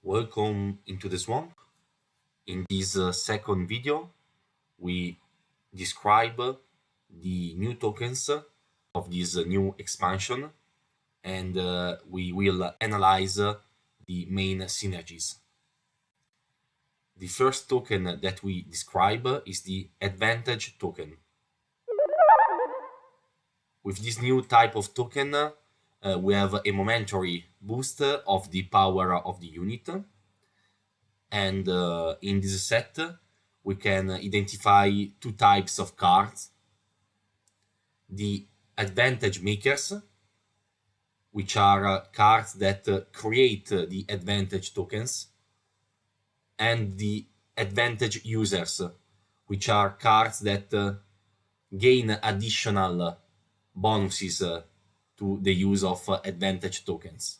Welcome into the swamp. In this second video, we describe the new tokens of this new expansion, and we will analyze the main synergies. The first token that we describe is the advantage token. With this new type of token, we have a momentary boost of the power of the unit. And in this set, we can identify two types of cards. The advantage makers, which are cards that create the advantage tokens, and the advantage users, which are cards that gain additional bonuses to the use of advantage tokens.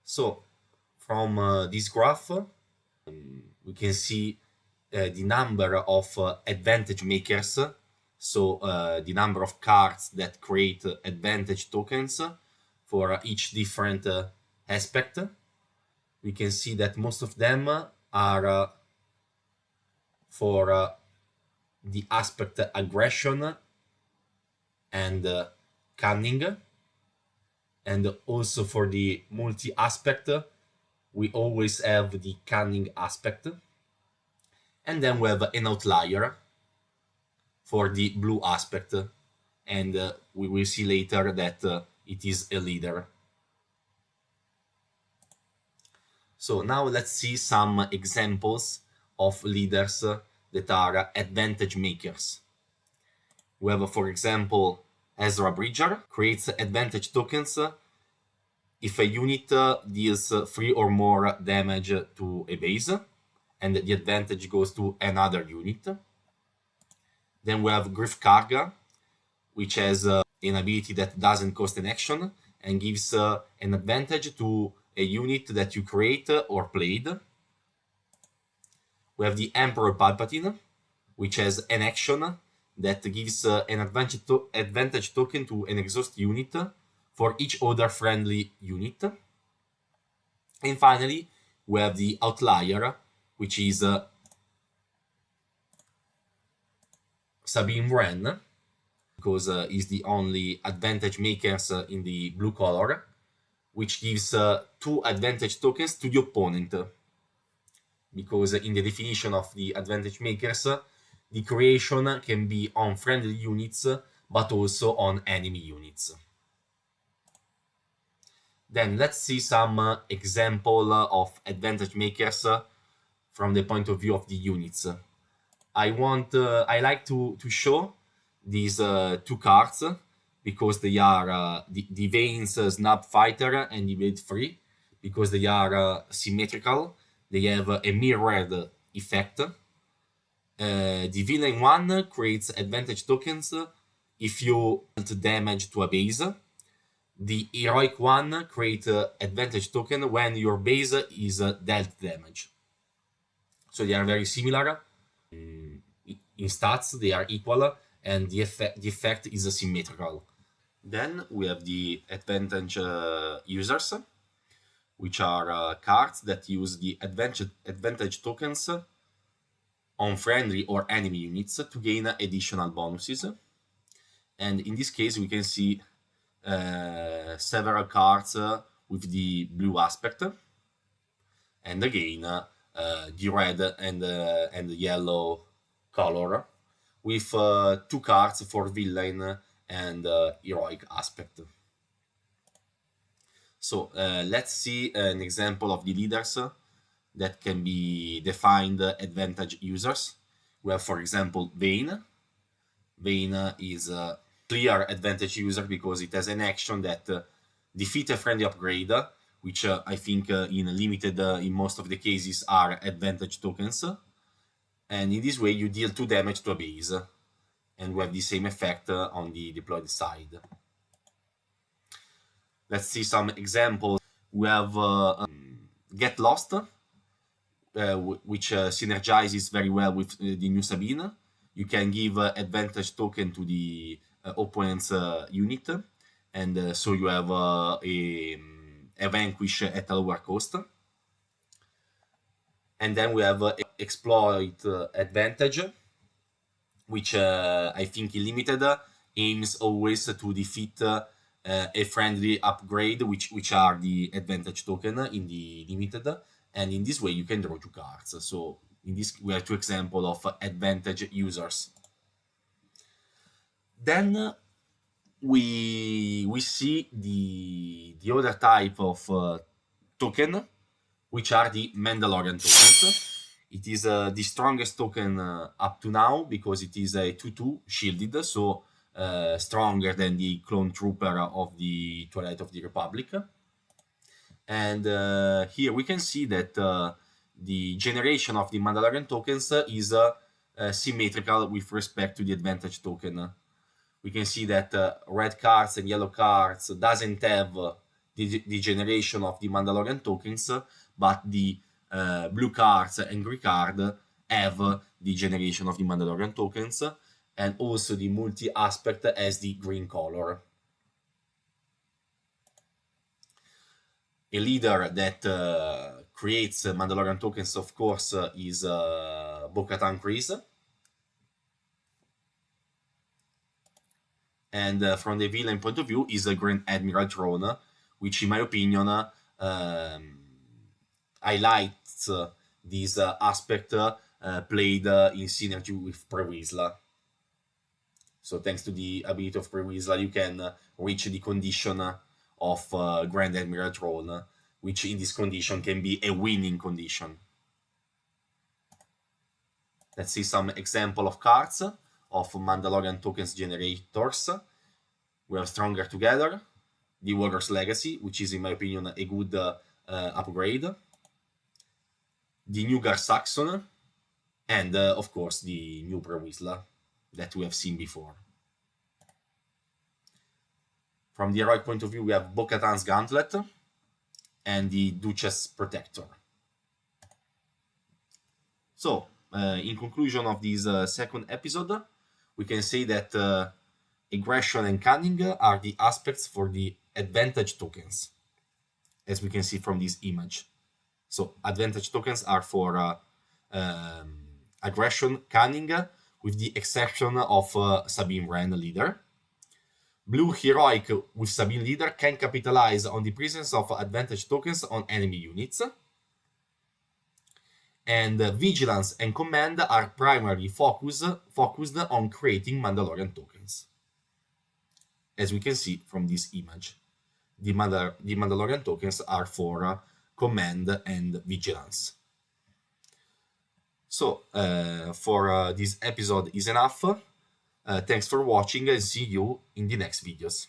So from this graph, we can see the number of advantage makers, so the number of cards that create advantage tokens for each different aspect. We can see that most of them are for the aspect aggression and cunning, and also for the multi-aspect, we always have the cunning aspect. And then we have an outlier for the blue aspect, and we will see later that it is a leader. So now let's see some examples of leaders that are advantage makers. We have, for example, Ezra Bridger creates advantage tokens if a unit deals 3 or more damage to a base, and the advantage goes to another unit. Then we have Griff Karga, which has an ability that doesn't cost an action and gives an advantage to a unit that you create or played. We have the Emperor Palpatine, which has an action that gives an advantage token to an exhaust unit for each other friendly unit. And finally, we have the outlier, which is Sabine Wren, because he's the only advantage makers in the blue color, which gives 2 advantage tokens to the opponent. Because in the definition of the advantage makers, the creation can be on friendly units, but also on enemy units. Then let's see some example of advantage makers from the point of view of the units. I like to show these 2 cards because they are the Vane's Snap Fighter and the Blade 3, because they are symmetrical. They have a mirrored effect. The Villain 1 creates advantage tokens if you deal damage to a base. The Heroic 1 creates advantage token when your base is dealt damage. So they are very similar. In stats, they are equal, and the effect is symmetrical. Then we have the advantage users, which are cards that use the advantage tokens on friendly or enemy units to gain additional bonuses. And in this case, we can see several cards with the blue aspect, and again the red and the yellow color, with 2 cards for villain and heroic aspect. So let's see an example of the leaders that can be defined advantage users. We have, for example, Vane. Vane is a clear advantage user because it has an action that defeat a friendly upgrade, which I think in limited, in most of the cases, are advantage tokens. And in this way, you deal 2 damage to a base, and we have the same effect on the deployed side. Let's see some examples. We have Get Lost, which synergizes very well with the new Sabine. You can give advantage token to the opponent's unit, and so you have a a vanquish at a lower cost. And then we have exploit advantage, which I think in limited aims always to defeat a friendly upgrade, which are the advantage token in the limited, and in this way you can draw 2 cards. So in this we have 2 examples of advantage users. Then we see the other type of token, which are the Mandalorian tokens. It is the strongest token up to now because it is a 2/2 shielded, so stronger than the clone trooper of the Twilight of the Republic. And here we can see that the generation of the Mandalorian tokens is symmetrical with respect to the advantage token. We can see that red cards and yellow cards doesn't have the generation of the Mandalorian tokens, but the blue cards and green card have the generation of the Mandalorian tokens, and also the multi-aspect as the green color. A leader that creates Mandalorian tokens, of course, is Bo-Katan Kryze. And from the villain point of view is a Grand Admiral Throne, which in my opinion highlights this aspect played in synergy with Pre-Vizsla. So thanks to the ability of Pre-Vizsla, you can reach the condition of Grand Admiral Throne, which in this condition can be a winning condition. Let's see some example of cards of Mandalorian tokens generators. We have Stronger Together, the Warrior's Legacy, which is in my opinion a good upgrade, the new Gar Saxon, and of course the new Pre-Vizsla that we have seen before. From the heroic point of view, we have Bo-Katan's Gauntlet and the Duchess Protector. So, in conclusion of this second episode, we can say that aggression and cunning are the aspects for the advantage tokens, as we can see from this image. So advantage tokens are for aggression, cunning, with the exception of Sabine Wren leader. Blue heroic with Sabine leader can capitalize on the presence of advantage tokens on enemy units. And vigilance and command are primarily focused on creating Mandalorian tokens, as we can see from this image. The Mandalorian tokens are for command and vigilance. So for this episode is enough. Thanks for watching and see you in the next videos.